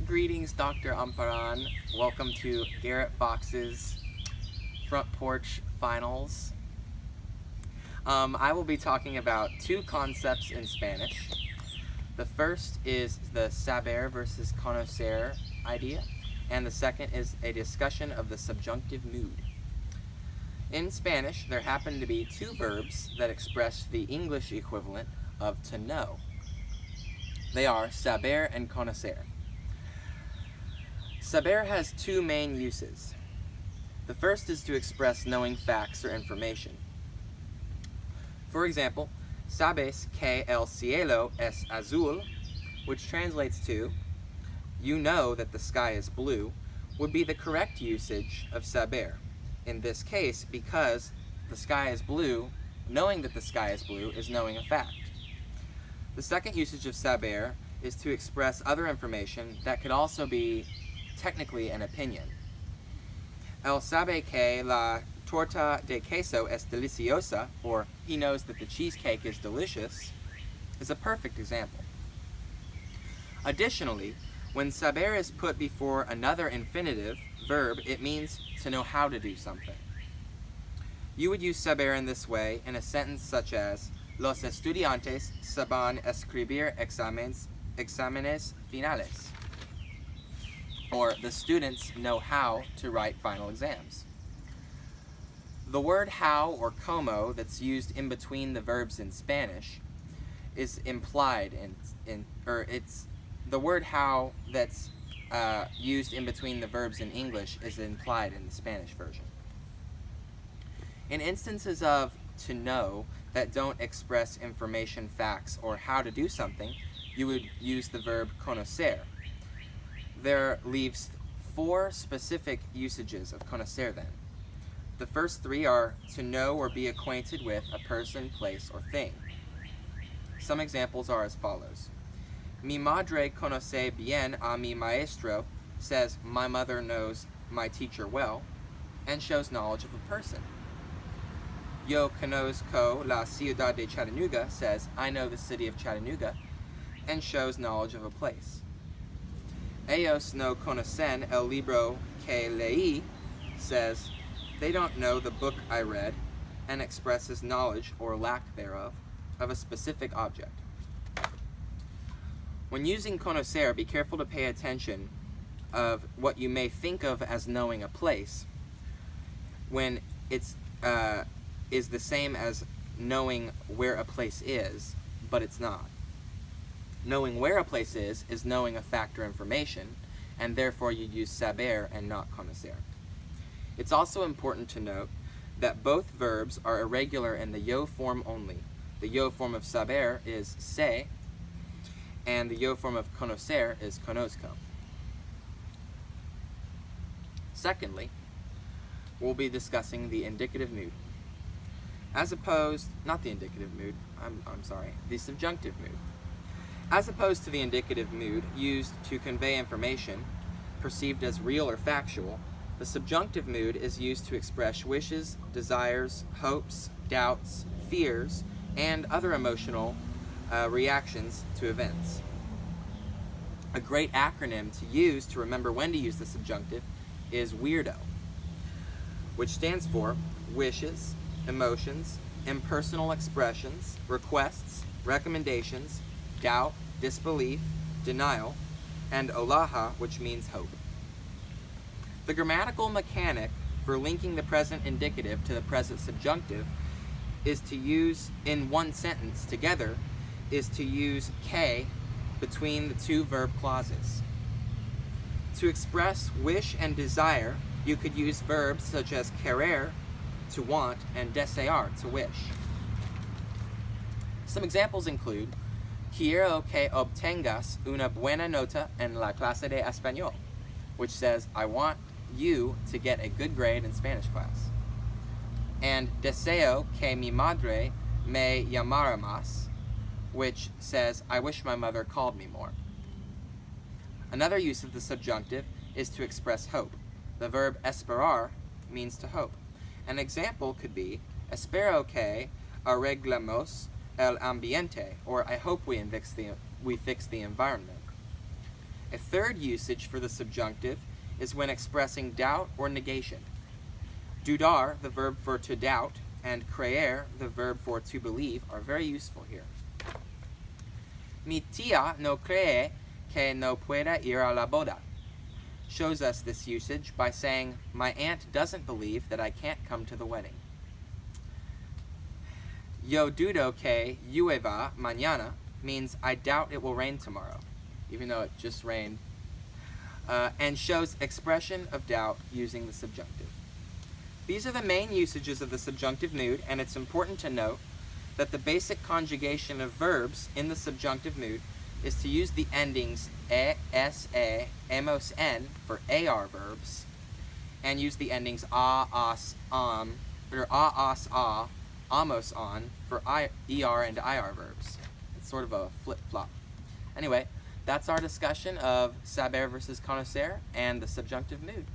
Greetings, Dr. Amparan. Welcome to Garrett Fox's Front Porch Finals. I will be talking about two concepts in Spanish. The first is the Saber versus Conocer idea, and the second is a discussion of the subjunctive mood. In Spanish, there happen to be two verbs that express the English equivalent of to know. They are saber and conocer. Saber has two main uses. The first is to express knowing facts or information. For example, sabes que el cielo es azul, which translates to, you know that the sky is blue, would be the correct usage of saber. In this case, because the sky is blue, knowing that the sky is blue is knowing a fact. The second usage of saber is to express other information that could also be technically an opinion. Él sabe que la torta de queso es deliciosa, or he knows that the cheesecake is delicious, is a perfect example. Additionally, when saber is put before another infinitive verb, it means to know how to do something. You would use saber in this way in a sentence such as, Los estudiantes saben escribir exámenes finales. Or, the students know how to write final exams. The word how or como that's used in between the verbs in Spanish is implied the word how that's used in between the verbs in English is implied in the Spanish version. In instances of to know that don't express information, facts, or how to do something, you would use the verb conocer. There leaves four specific usages of conocer then. The first three are to know or be acquainted with a person, place, or thing. Some examples are as follows. Mi madre conoce bien a mi maestro says my mother knows my teacher well and shows knowledge of a person. Yo conozco la ciudad de Chattanooga says I know the city of Chattanooga and shows knowledge of a place. Ellos no conocen el libro que leí says they don't know the book I read and expresses knowledge or lack thereof of a specific object. When using conocer, be careful to pay attention of what you may think of as knowing a place when it's is the same as knowing where a place is, but it's not. Knowing where a place is knowing a fact or information, and therefore you use saber and not conocer. It's also important to note that both verbs are irregular in the yo form only. The yo form of saber is sé, and the yo form of conocer is conozco. Secondly, we'll be discussing the indicative mood. The subjunctive mood. As opposed to the indicative mood used to convey information perceived as real or factual, the subjunctive mood is used to express wishes, desires, hopes, doubts, fears, and other emotional reactions to events. A great acronym to use to remember when to use the subjunctive is WEIRDO, which stands for wishes, emotions, impersonal expressions, requests, recommendations, doubt, disbelief, denial, and olaha, which means hope. The grammatical mechanic for linking the present indicative to the present subjunctive is to use, in one sentence together, is to use que between the two verb clauses. To express wish and desire, you could use verbs such as querer, to want, and desear, to wish. Some examples include, Quiero que obtengas una buena nota en la clase de español, which says, I want you to get a good grade in Spanish class. And deseo que mi madre me llamara más, which says, I wish my mother called me more. Another use of the subjunctive is to express hope. The verb esperar means to hope. An example could be, espero que arreglemos el ambiente, or I hope we fix the environment. A third usage for the subjunctive is when expressing doubt or negation. Dudar, the verb for to doubt, and creer, the verb for to believe, are very useful here. Mi tia no cree que no pueda ir a la boda shows us this usage by saying, my aunt doesn't believe that I can't come to the wedding. Yo dudo que llueva mañana means I doubt it will rain tomorrow, even though it just rained, and shows expression of doubt using the subjunctive. These are the main usages of the subjunctive mood, and it's important to note that the basic conjugation of verbs in the subjunctive mood is to use the endings e, sa, amos, n for AR verbs, and use the endings a, as, or a, as, a, amos, on for ER and IR verbs. It's sort of a flip-flop. Anyway, that's our discussion of Saber versus Conocer and the subjunctive mood.